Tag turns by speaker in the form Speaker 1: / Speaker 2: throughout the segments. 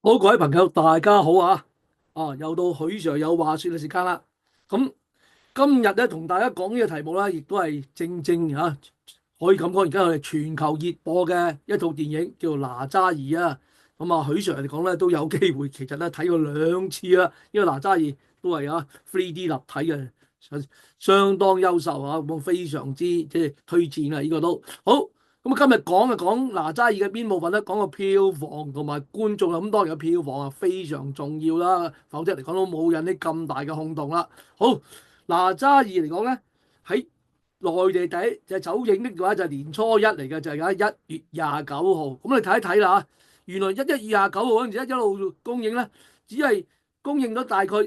Speaker 1: 好，各位朋友，大家好啊！又到許 Sir 有話說嘅時間啦。咁今日咧同大家講呢個題目咧，亦都係正可以咁講，而家係全球熱播嘅一套電影，叫做《哪吒二》啊。咁許 Sir 嚟講咧都有機會，其實咧睇過兩次啦。因為《哪吒二》都係3D 立體嘅，相當優秀啊，咁非常之推薦啊！呢個都好。咁今日講哪吒二嘅邊部分咧？講個票房同埋觀眾啊，咁當然嘅票房啊非常重要啦，否則嚟講都冇引起咁大嘅轟動啦。好，哪吒二嚟講咧，喺內地第一就走映嘅話就係年初一嚟嘅，就係而家1月29號。咁你睇一睇啦嚇，原來1月29號嗰陣時一路公映咧，只係公映咗大概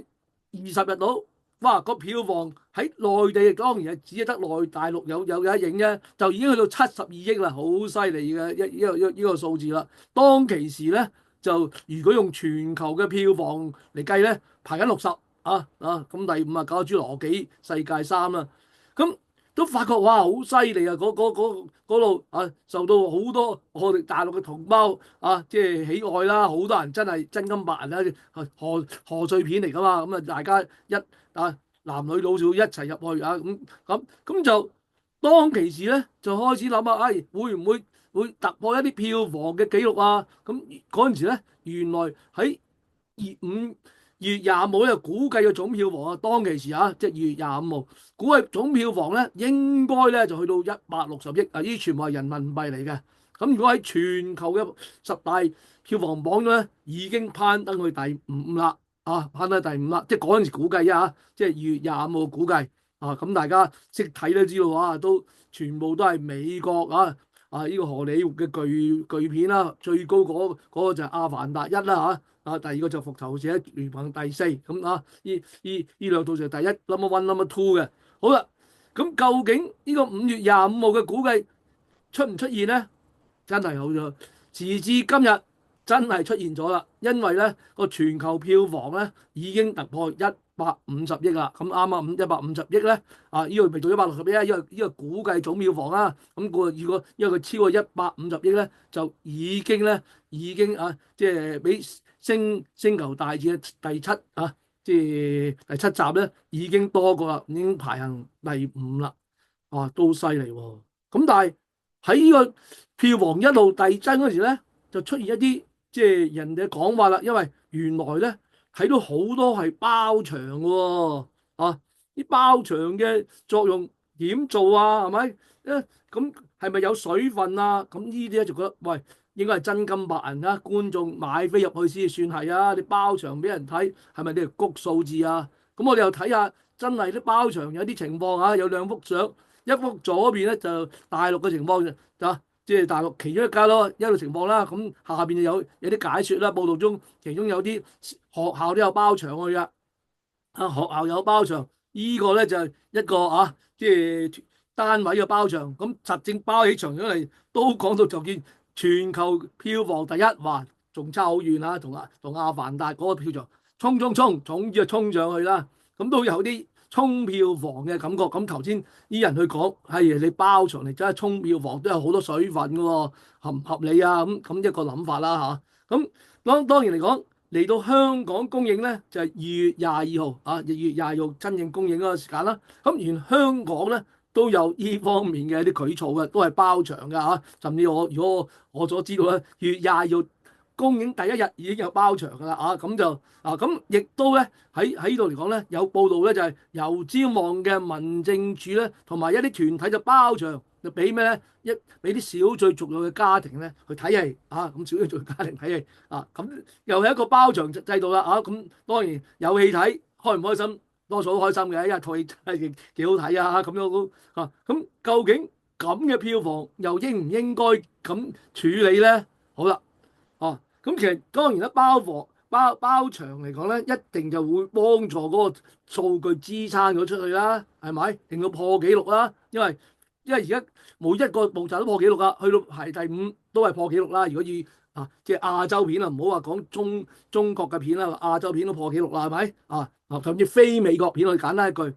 Speaker 1: 20日到。哇！個票房喺內地當然係只係得內大陸有得影啫，就已經去到72億啦，好犀利嘅一個數字啦。當其時咧，就如果用全球嘅票房嚟計咧，排緊60咁第五啊九侏羅紀世界三啦，咁都發覺哇好犀利啊！嗰度受到好多我哋大陸嘅同胞喜愛啦，好多人真係真金白銀啦，賀歲片嚟噶嘛，咁大家男女老少一齊入去咁就當其時咧就開始諗啊，會唔會突破一啲票房嘅紀錄啊？咁嗰陣時咧，原來喺2月25號咧，估計嘅總票房當其時即係2月25號，估計總票房咧應該咧就去到160億啊！呢啲全部係人民幣嚟嘅。咁如果喺全球嘅10大票房榜咧，已經攀登去第五啦。攀登第五啦，即係嗰陣時估計即係2月25號估計咁大家識睇都知道都全部都係美國呢個荷里活嘅巨片啦，最高嗰個就係《阿凡達一》啦第二個就《復仇者聯盟》第四咁呢兩套就係第一 number one number two 嘅。好啦，咁究竟呢個5月25號嘅估計出唔出現咧？真係好咗，時至今日真係出現咗啦，因為咧個全球票房咧已經突破150億啦。咁啱150億咧呢個未到160億啊，呢個估計總票房啦。咁如果因為佢超過150億咧，就已經即係比星球大戰嘅即係第七集咧已經多過啦，已經排行第五啦。都犀利喎。咁但係喺呢個票房一路遞增嗰時咧，就出現一啲即係人哋嘅講法啦。因為原來咧睇到好多係包場喎。啲包場嘅作用點做啊？係咪？咁係咪有水分啊？咁呢啲咧就覺得喂，應該係真金白銀啊！觀眾買飛入去先算係啊！你包場俾人睇係咪你係谷數字啊？咁我哋又睇下真係啲包場有啲情況有兩幅相。一幅左邊咧就大陸嘅情況即係大陸其中一家咯，一個情況啦。咁下邊就有啲解説啦，報道中其中有啲學校都有包場去噶。學校有包場，呢個咧就係一個即係單位嘅包場。咁實正包起場咗嚟，都講到就見全球票房第一，哇，仲差好遠同阿凡達嗰個票房總之就衝上去啦。咁都有啲衝票房嘅感覺。咁頭先啲人去講係你包場嚟真係衝票房，都有好多水分嘅喎，合唔合理啊？咁一個諗法啦咁當然嚟講，嚟到香港公映咧，就係2月22號2月22號真正公映嗰個時間啦。咁原香港咧都有呢方面嘅一啲舉措嘅，都係包場嘅甚至如果我所知道咧，2月22號公映第一日已經有包場㗎啦咁就咁亦都咧喺呢度嚟講咧，有報道咧就係由招望嘅民政處咧，同埋一啲團體就包場，就俾咩咧？俾啲少數族裔嘅家庭咧去睇戲咁少數族裔家庭睇戲咁又係一個包場制度啦咁當然有戲睇，開唔開心？多數都開心嘅，因為套戲真係幾好睇咁樣都咁究竟咁嘅票房又應唔應該咁處理咧？好啦。咁其實當然啦，包場嚟講咧，一定就會幫助嗰個數據支撐咗出去啦，係咪？令到破紀錄啦，因為而家每一個步驟都破紀錄噶，去到排第五都係破紀錄啦。如果以即係亞洲片唔好話講中國嘅片啦，亞洲片都破紀錄啦，係咪？甚至非美國片，我哋簡單一句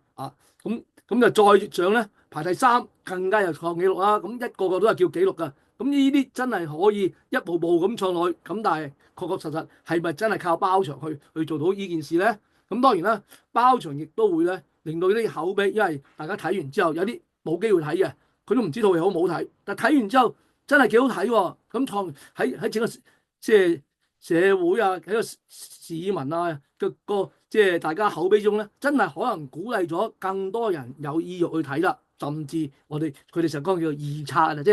Speaker 1: 咁就再上咧，排第三更加又創紀錄啦。咁一個個都係叫紀錄噶。咁呢啲真係可以一步步咁創落去，咁但係確確實實係咪真係靠包場去做到呢件事咧？咁當然啦，包場亦都會咧令到啲口碑，因為大家睇完之後有啲冇機會睇嘅，佢都唔知套戲好唔好睇，但睇完之後真係幾好睇喎。咁喺整個即係社會啊，喺個市民啊個即係大家口碑中咧，真係可能鼓勵咗更多人有意欲去睇啦。甚至佢哋成日講叫做二刷啊，即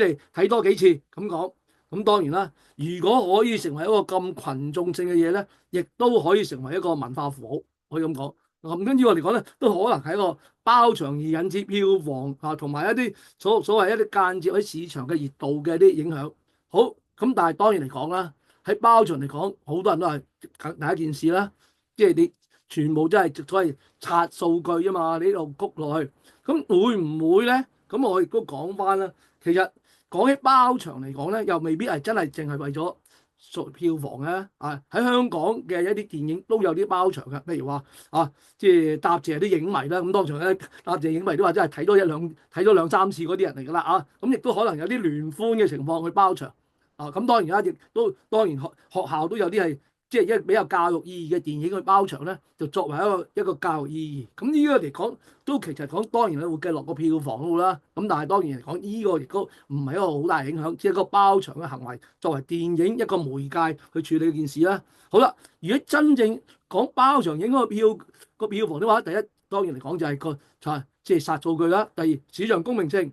Speaker 1: 係睇多幾次咁講。咁當然啦，如果可以成為一個咁群眾性嘅嘢咧，亦都可以成為一個文化符號，可以咁講。咁跟住我嚟講咧，都可能係一個包場而引致票房啊，同埋一啲所謂一啲間接喺市場嘅熱度嘅啲影響。好，咁但係當然嚟講啦，喺包場嚟講，好多人都係第一件事啦，即係你全部都係所謂刷數據啊嘛，你呢度谷落去。咁會唔會咧？咁我亦都講翻啦。其實講起包場嚟講咧，又未必係真係淨係為咗票房嘅。啊，喺香港嘅一啲電影都有啲包場嘅，譬如話啊，即係答謝啲影迷啦。咁當場咧，答謝影迷都話真係睇咗兩三次嗰啲人嚟㗎啦。啊，咁亦都可能有啲聯歡嘅情況去包場。啊，咁當然啦，亦都當然學校都有啲係。即係一比較教育意義嘅電影去包場咧，就作為一個教育意義。咁呢個嚟講，都其實講當然咧會計落個票房度啦。咁但係當然嚟講，呢個亦都唔係一個好大影響，只係一個包場嘅行為，作為電影一個媒介去處理件事啦。好啦，如果真正講包場影響個票房嘅話，第一當然嚟講就係即係殺數據啦。第二市場公平性。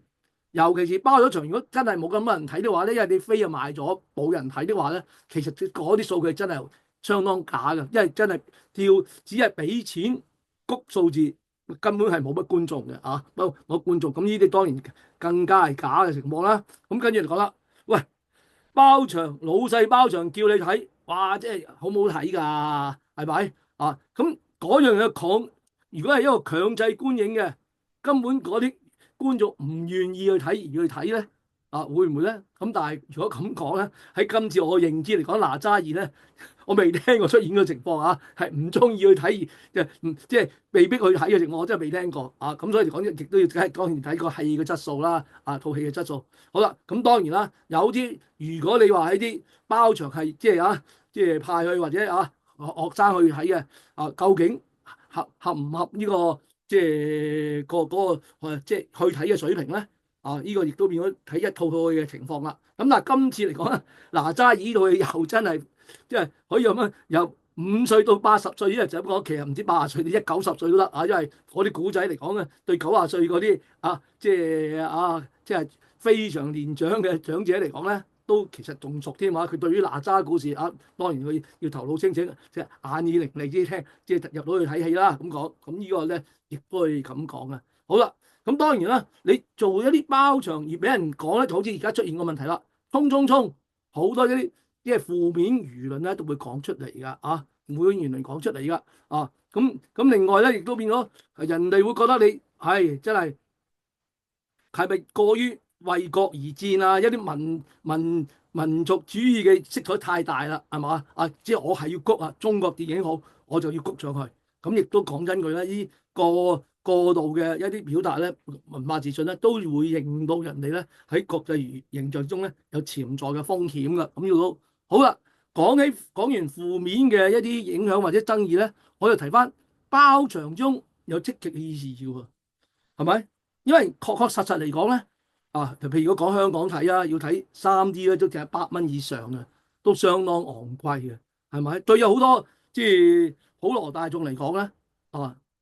Speaker 1: 尤其是包咗場，如果真係冇咁多人睇嘅話咧，因為你飛又賣咗，冇人睇嘅話咧，其實嗰啲數據真係相當假嘅，因為真係只係俾錢谷數字，根本係冇乜觀眾嘅啊，冇觀眾。咁呢啲當然更加係假嘅情況啦。咁跟住嚟講啦，喂，包場老細包場叫你睇，哇，即係好唔好睇㗎？係咪啊？咁嗰樣嘢講，如果係一個強制觀影嘅，根本嗰啲觀眾唔願意去睇而去睇咧，啊，會唔會咧？咁但係如果咁講咧，喺今次我認知嚟講，哪吒二咧，我未聽過出現嘅情況啊，係唔中意去睇而即係被逼去睇嘅情況，我真係未聽過啊。咁所以嚟講，亦都要當然睇個戲嘅質素啦，啊，套戲嘅質素。好啦，咁當然啦，有啲如果你話喺啲包場係即係派去或者學生去睇嘅啊，究竟合唔合呢個？即係即係去睇嘅水平咧，啊，呢個亦都變咗睇一套套嘅情況啦。咁但係今次嚟講咧，哪吒呢套戲又真係即係可以咁樣，由5歲到80歲，因為就咁講，其實唔知80歲定90歲都得啊。因為嗰啲古仔嚟講咧，對90歲嗰啲即係非常年長嘅長者嚟講咧，都其實仲熟添嘛。佢對於哪吒故事當然佢要頭腦清醒，即係眼耳伶俐啲聽，即係入到去睇戲啦。咁講，咁呢個咧。亦都可以咁講啊！好啦，咁當然啦，你做一啲包場而俾人講咧，就好似而家出現個問題啦，衝好多一啲即係負面輿論咧都會講出嚟噶啊，負面輿論講出嚟噶啊，咁另外咧亦都變咗人哋會覺得你係真係咪過於為國而戰啊？一啲民族主義嘅色彩太大啦，係嘛啊？即係我係要谷啊，中國電影好，我就要谷上去。咁亦都講真句咧，呢過度嘅一啲表達咧，文化自信咧，都會令到人哋咧喺國際形象中咧有潛在嘅風險㗎。咁要到好啦，講完負面嘅一啲影響或者爭議咧，我就提翻包場中有積極嘅意義嘅喎，係咪？因為確實嚟講咧，譬如如果講香港睇要睇3D 咧，都成100蚊以上嘅，都相當昂貴嘅，係咪？對有好多即係普羅大眾嚟講咧，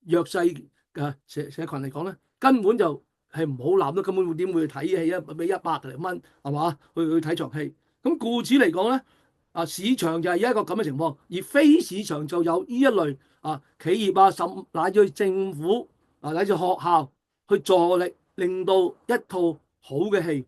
Speaker 1: 弱勢嘅社群嚟講咧，根本就係唔好諗啦，根本點會去睇戲啊？俾100零蚊係嘛？去睇場戲。咁故此嚟講咧，市場就係一個咁嘅情況，而非市場就有呢一類企業甚乃至政府乃至學校去助力，令到一套好嘅戲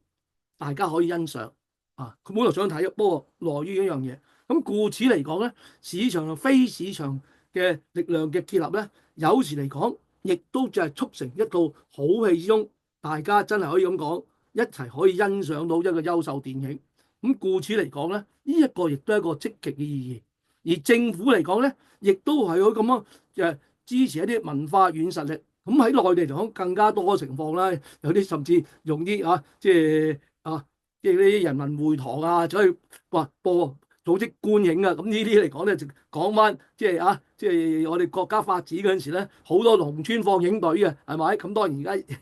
Speaker 1: 大家可以欣賞。佢本來想睇，不過礙於一樣嘢。咁故此嚟講咧，市場同非市場嘅力量嘅結合咧，有時嚟講，亦都就係促成一套好戲之中，大家真係可以咁講，一齊可以欣賞到一個優秀電影。咁故此嚟講咧，呢一個亦都係一個積極嘅意義。而政府嚟講咧，亦都係可以咁樣支持一啲文化軟實力。咁喺內地嚟講更加多嘅情況啦，有啲甚至用啲即即係啲人民會堂啊，走去播組織觀影啊，咁呢啲嚟講咧，就講翻即係我哋國家發展嗰陣時咧，好多農村放映隊嘅，係咪？咁當然而家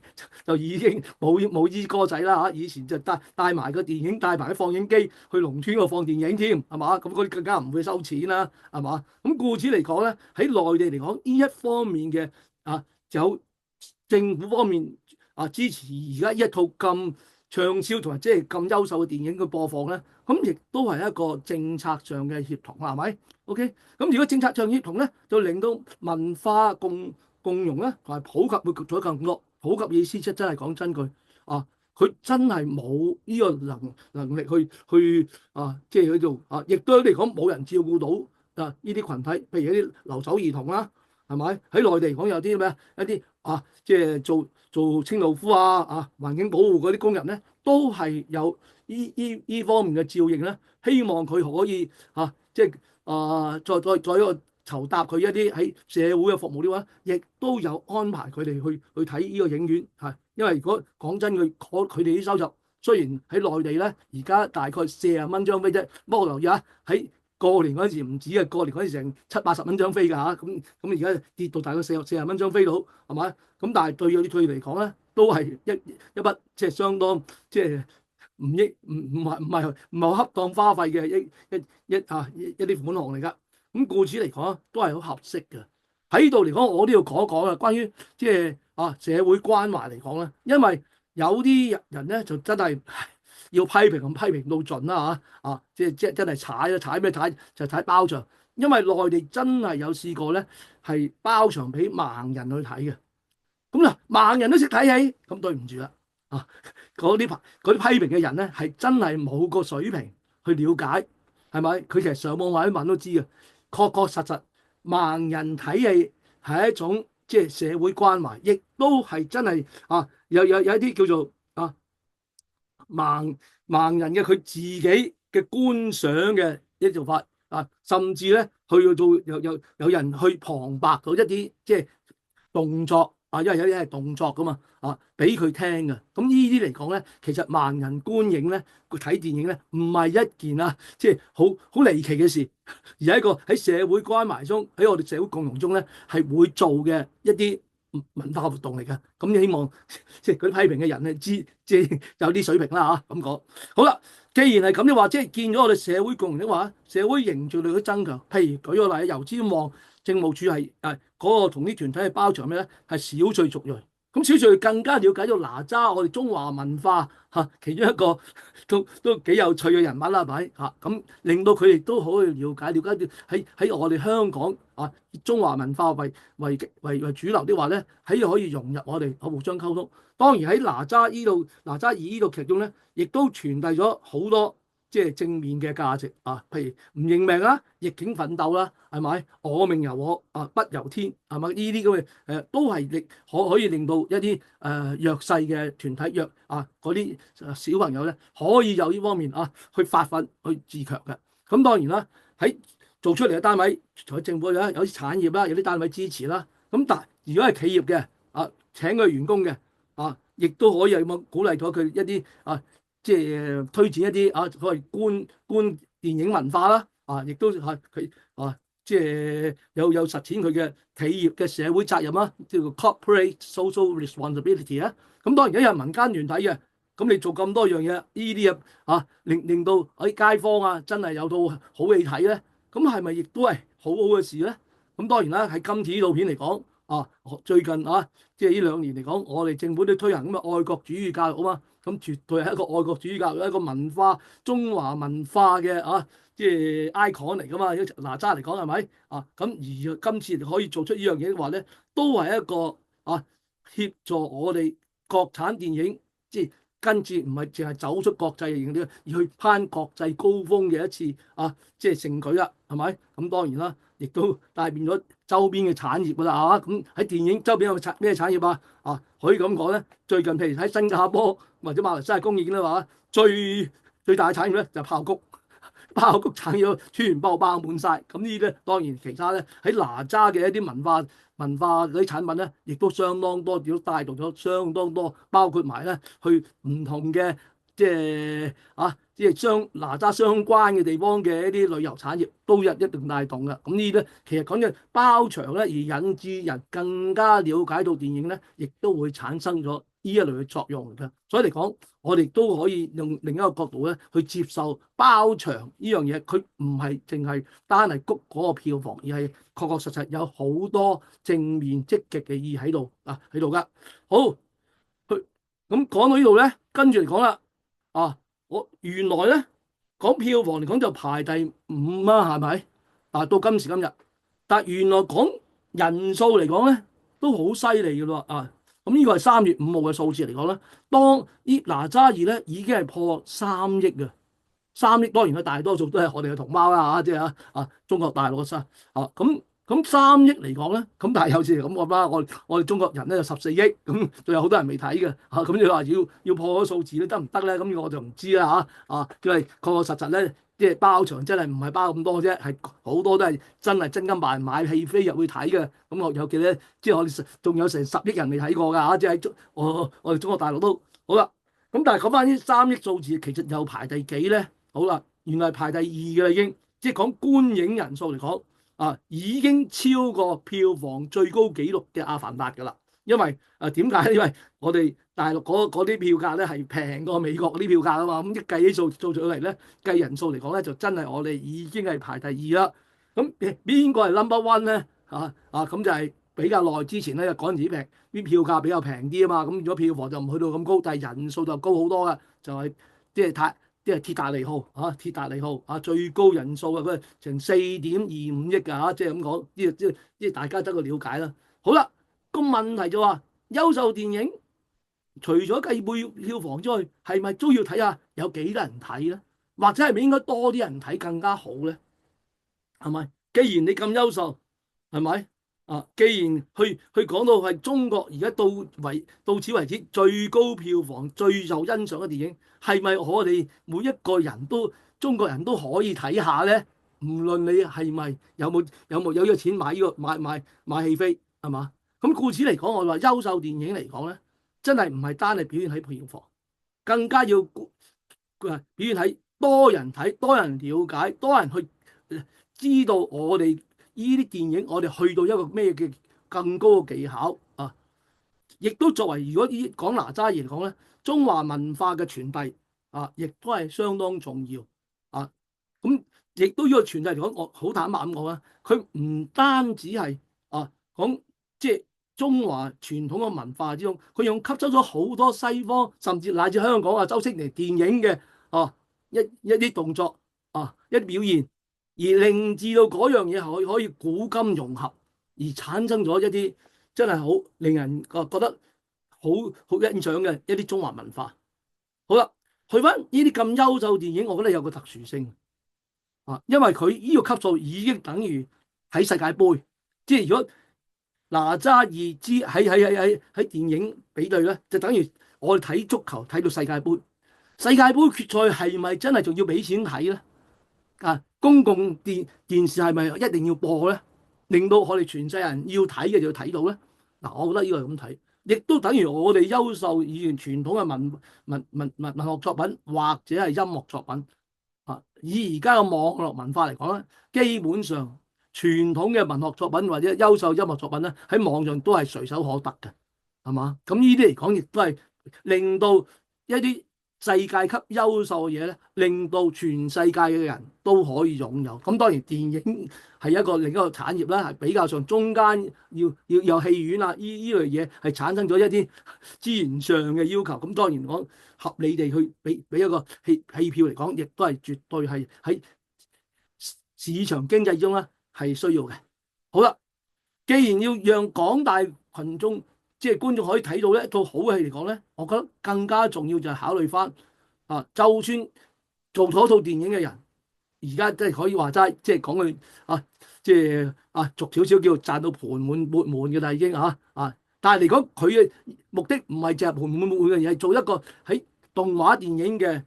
Speaker 1: 就已經冇依歌仔啦嚇，以前就帶埋個電影，帶埋啲放映機去農村度放電影添，係嘛？咁嗰啲更加唔會收錢啦，係嘛？咁故此嚟講咧，喺內地嚟講，呢一方面嘅有政府方面支持而家一套咁暢銷同埋即係咁優秀嘅電影嘅播放咧，咁亦都係一個政策上嘅協同，係咪？OK，咁如果政策上協同咧，就令到文化共融咧同埋普及會做得更多。普及意思即係真係講真句佢真係冇呢個能力去即係去做亦都嚟講冇人照顧到呢啲群體，譬如一啲留守兒童啦，係咪？喺內地嚟講有啲咩一啲即係做清道夫環境保護嗰啲工人咧，都係有呢方面嘅照應咧，希望佢可以即係再一個酬答佢一啲喺社會嘅服務嘅話，亦都有安排佢哋去睇呢個影院因為如果講真佢哋啲收入雖然喺內地咧，而家大概40蚊張飛啫，不過留意喺過年嗰陣時唔止啊，過年嗰陣時成70-80蚊張飛㗎咁而家跌到大概40蚊張飛到係咪？咁但係對佢嚟講咧，都係一筆即係相當即係唔係好恰當花費嘅一啲款項嚟㗎。咁故此嚟講都係好合適嘅。喺度嚟講，我都要講一講關於即係社會關懷嚟講咧，因為有啲人咧就真係要批評咁批評到盡啦即係真係踩咩踩就踩包場，因為內地真係有試過咧係包場俾盲人去睇嘅。咁嗱，盲人都識睇戲，咁對唔住啦嗰啲批評嘅人咧係真係冇個水平去了解，係咪？佢其實上網或者問都知嘅，確實盲人睇戲係一種即係社會關懷，亦都係真係有一啲叫做盲人嘅佢自己嘅觀賞嘅一啲做法甚至咧去做有人去旁白到一啲即係動作因為有啲係動作噶嘛俾佢聽嘅。咁呢啲嚟講咧，其實盲人觀影咧，佢睇電影咧，唔係一件即係好離奇嘅事，而係一個喺社會關懷中，喺我哋社會共融中咧，係會做嘅一啲文化活動嚟嘅。咁希望即係佢批評嘅人咧，即係有啲水平啦咁講。好啦，既然係咁嘅話，即係見咗我哋社會共融嘅話，社會凝聚力都增強。譬如舉個例，油尖旺政務處係嗰個同啲團體係包場咩咧？係少數族裔。咁少數更加了解到哪吒我哋中華文化其中一個都幾有趣嘅人物啦，係咪咁令到佢哋都可以了解到喺我哋香港中華文化為主流的話咧，喺可以融入我哋互相溝通。當然喺哪吒二呢度劇中咧，亦都傳遞咗好多即係正面嘅價值譬如唔認命啦、逆境奮鬥啦，係咪？我命由我不由天，係咪？呢啲咁嘅都係可以令到一啲弱勢嘅團體嗰啲小朋友咧，可以有呢方面去發奮去自強嘅。咁當然啦，喺做出嚟嘅單位，除咗政府有啲產業啦，有啲單位支持啦。咁但係如果係企業嘅請佢員工嘅亦都可以咁鼓勵咗佢一啲即係推薦一啲所謂觀電影文化啦亦都佢即係有實踐佢嘅企業嘅社會責任啦，叫做 corporate social responsibility 咁當然有民間團體嘅，咁你做咁多樣嘢，呢啲嘢令到啲街坊真係有套好戲睇咧，咁係咪亦都係好好嘅事咧？咁當然啦，喺今次呢套片嚟講最近即係呢2年嚟講，我哋政府都推行咁嘅愛國主義教育嘛，咁絕對係一個愛國主義教育，一個文化中華文化嘅即係 icon 嚟噶嘛。哪吒嚟講係咪咁而今次可以做出呢樣嘢嘅話咧，都係一個協助我哋國產電影即係跟住唔係淨係走出國際型啲，而去攀國際高峰嘅一次即係盛舉啦，係咪？咁當然啦，亦都帶變咗周邊嘅產業㗎啦咁喺電影周邊有咩產業可以咁講咧，最近譬如喺新加坡或者馬來西亞公映咧話，最大嘅產業咧就係爆谷產業全部爆滿晒。咁呢啲咧當然其他咧喺哪吒嘅一啲文化嗰啲產品咧，亦都相當多，亦都帶動咗相當多，包括埋咧去唔同嘅即係哪吒相關嘅地方嘅一啲旅遊產業都一定帶動嘅。咁呢啲咧，其實講緊包場咧，而引致人更加了解到電影咧，亦都會產生咗呢一類嘅作用嚟嘅。所以嚟講，我哋都可以用另一個角度咧去接受包場呢樣嘢，佢唔係淨係單係谷嗰個票房，而係確確實實有好多正面積極嘅意喺度喺度噶。好。咁講到呢度咧，跟住嚟講啦，我原來咧講票房嚟講就排第五啦，係咪？到今時今日，但係原來講人數嚟講咧，都好犀利嘅咯，咁呢個係3月5號嘅數字嚟講咧，當呢哪吒二咧已經係破3億嘅，3億當然佢大多數都係我哋嘅同胞啦，即係中國大陸嘅咁3億嚟講咧，咁但係有時咁講啦，我哋中國人咧有14億，咁仲有好多人未睇嘅咁你話要破嗰個數字咧得唔得咧？咁我就唔知啦因為確確實實咧，即係包場真係唔係包咁多啫，係好多都係真係真金白銀買戲飛入去睇嘅。咁我有記得，即係我哋仲有成10億人未睇過㗎即係喺我哋中國大陸都好啦。咁但係講翻呢3億數字，其實又排第幾咧？好啦，原來排第2嘅啦已經，即係講觀影人數嚟講。已經超過票房最高紀錄嘅《阿凡達》㗎啦，因為點解？因為我哋大陸嗰啲票價咧係平過美國嗰啲票價啊嘛，咁一計啲數做出嚟咧，計人數嚟講咧就真係我哋已經係排第2啦。咁邊個係 number one 咧？咁就係比較耐之前咧，嗰陣時平啲票價比較平啲啊嘛，咁如果票房就唔去到咁高，但係人數就高好多㗎，就係即係鐵達尼號鐵達尼號最高人數佢成4.25億㗎即係咁講，即係大家得個了解啦。好啦，個問題就話優秀電影除咗計票房之外，係咪都要睇下有幾多人睇咧？或者係咪應該多啲人睇更加好咧？係咪？既然你咁優秀，係咪？既然去講到係中國而家到此為止最高票房、最受欣賞嘅電影，係咪我哋每一個人都中國人都可以睇下咧？唔論你係咪有呢個錢買呢個買戲飛，係嘛？咁故此嚟講，我話優秀電影嚟講咧，真係唔係單係表現喺票房，更加要表現喺多人睇、多人了解、多人去知道我哋呢啲電影，我哋去到一個咩嘅更高嘅技巧亦都作為如果講哪吒嚟講咧，中華文化嘅傳遞亦都係相當重要咁亦都呢個傳遞嚟講，我好坦白咁講啦，佢唔單止係講即係中華傳統嘅文化之中，佢用吸收咗好多西方甚至乃至香港周星馳電影嘅一啲動作一啲表現。而令至到嗰樣嘢可以古今融合，而產生咗一啲真係好令人覺得好欣賞嘅一啲中華文化。好啦，去翻呢啲咁優秀電影，我覺得有個特殊性因為佢呢個級數已經等於喺世界盃，即係如果哪吒二之喺電影比對咧，就等於我哋睇足球睇到世界盃。世界盃決賽係咪真係仲要俾錢睇咧？公共電視係咪一定要播咧？令到我哋全世人要睇嘅就要睇到咧？我覺得呢個係咁睇，亦都等於我哋優秀語言傳統嘅文學作品或者係音樂作品以而家嘅網絡文化嚟講咧，基本上傳統嘅文學作品或者優秀音樂作品咧，喺網上都係隨手可得嘅，係嘛？咁呢啲嚟講亦都係令到一啲世界級優秀嘅嘢咧，令到全世界嘅人都可以擁有。咁當然電影係另一個產業啦，係比較上中間要有戲院呢類嘢係產生咗一啲資源上嘅要求。咁當然我合理地去俾一個戲票嚟講，亦都係絕對係喺市場經濟中咧係需要嘅。好啦，既然要讓廣大群眾即係觀眾可以睇到一套好嘅戲嚟講咧，我覺得更加重要就係考慮翻就算做咗套電影嘅人，而家即係可以話齋，即係講句即係俗少少叫賺到盆滿缽滿嘅啦已經但係嚟講佢嘅目的唔係淨係盆滿缽滿嘅，而係做一個喺動畫電影嘅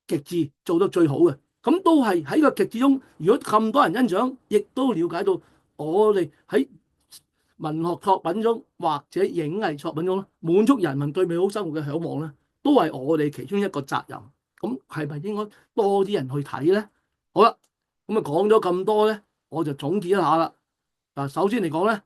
Speaker 1: 極致做得最好嘅。咁都係喺個極致中，如果咁多人欣賞，亦都了解到我哋喺文學作品中或者影藝作品中咧，滿足人民對美好生活嘅嚮往咧，都係我哋其中一個責任。咁係咪應該多啲人去睇咧？好啦，咁啊講咗咁多咧，我就總結一下啦。嗱，首先嚟講咧，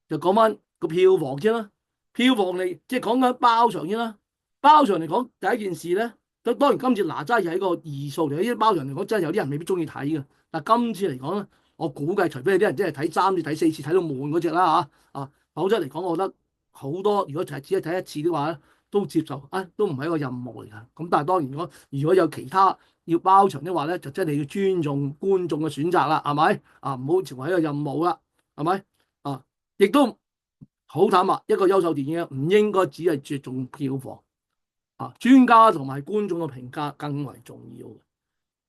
Speaker 1: 就講翻個票房先啦。票房嚟即係講緊包場先啦。包場嚟講，第一件事咧，當然今次哪吒又係一個異數嚟，呢啲包場嚟講真係有啲人未必中意睇嘅。但係今次嚟講咧，我估計除非有啲人真係睇3次、睇4次睇到悶嗰隻啦嚇，否則嚟講，我覺得好多如果就係只係睇一次嘅話咧，都接受都唔係一個任務嚟㗎。咁但係當然如果有其他要包場嘅話咧，就真係要尊重觀眾嘅選擇啦，係咪？唔好成為一個任務啦，係咪？亦都好坦白，一個優秀電影唔應該只係着重票房，專家同埋觀眾嘅評價更為重要，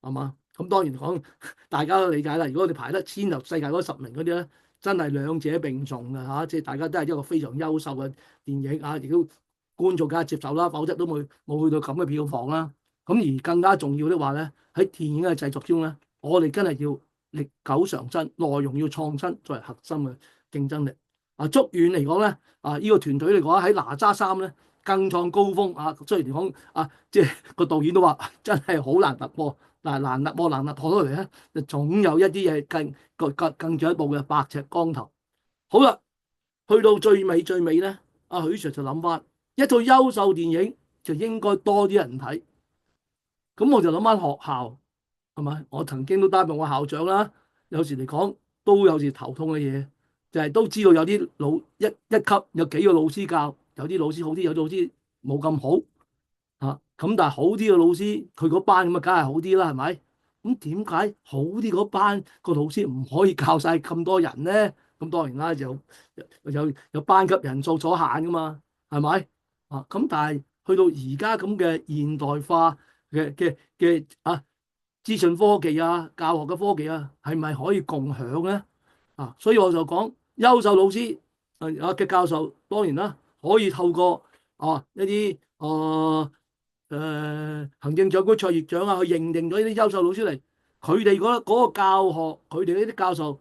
Speaker 1: 係嘛？咁當然講，大家都理解啦。如果你排得先入世界嗰10名嗰啲咧，真係兩者並重嘅嚇，即係大家都係一個非常優秀嘅電影啊，亦都觀眾梗係接受啦，否則都冇去到咁嘅票房啦。咁而更加重要的話咧，喺電影嘅製作中咧，我哋真係要歷久常新，內容要創新作為核心嘅競爭力。祝願嚟講咧，呢個團隊嚟講喺哪吒3咧更創高峰雖然嚟講即係個導演都話真係好難突破，但係難突破到嚟咧，就總有一啲嘢更進一步嘅百尺竿頭。好啦，去到最尾咧，許 Sir 就諗翻一套優秀電影就應該多啲人睇。咁我就諗翻學校係咪？我曾經都擔任過校長啦，有時嚟講都有時頭痛嘅嘢。就係都知道有啲一級有幾個老師教，有啲老師好啲，有啲老師冇咁好咁但係好啲嘅老師，佢嗰班咁啊，梗係好啲啦，係咪？咁點解好啲嗰班個老師唔可以教晒咁多人咧？咁當然啦，有班級人數所限噶嘛，係咪？咁但係去到而家咁嘅現代化嘅資訊科技教學嘅科技係咪可以共享咧？所以我就講優秀老師嘅教授，當然啦，可以透過一啲行政長官卓越獎去認定咗呢啲優秀老師嚟，佢哋嗰個教學，佢哋呢啲教授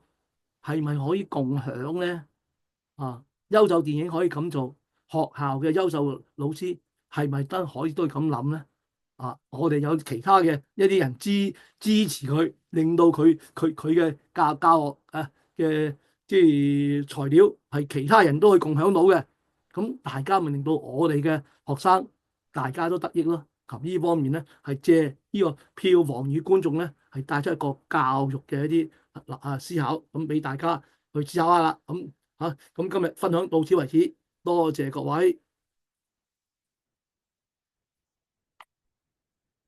Speaker 1: 係咪可以共享咧？優秀電影可以咁做，學校嘅優秀老師係咪可以都咁諗咧？我哋有其他嘅一啲人支持佢，令到佢嘅教學嘅即係材料係其他人都可以共享到嘅，咁大家咪令到我哋嘅學生大家都得益咯。咁呢方面咧係借呢個票房與觀眾咧係帶出一個教育嘅一啲思考，咁俾大家去思考下啦。咁今日分享到此為止，多謝各位。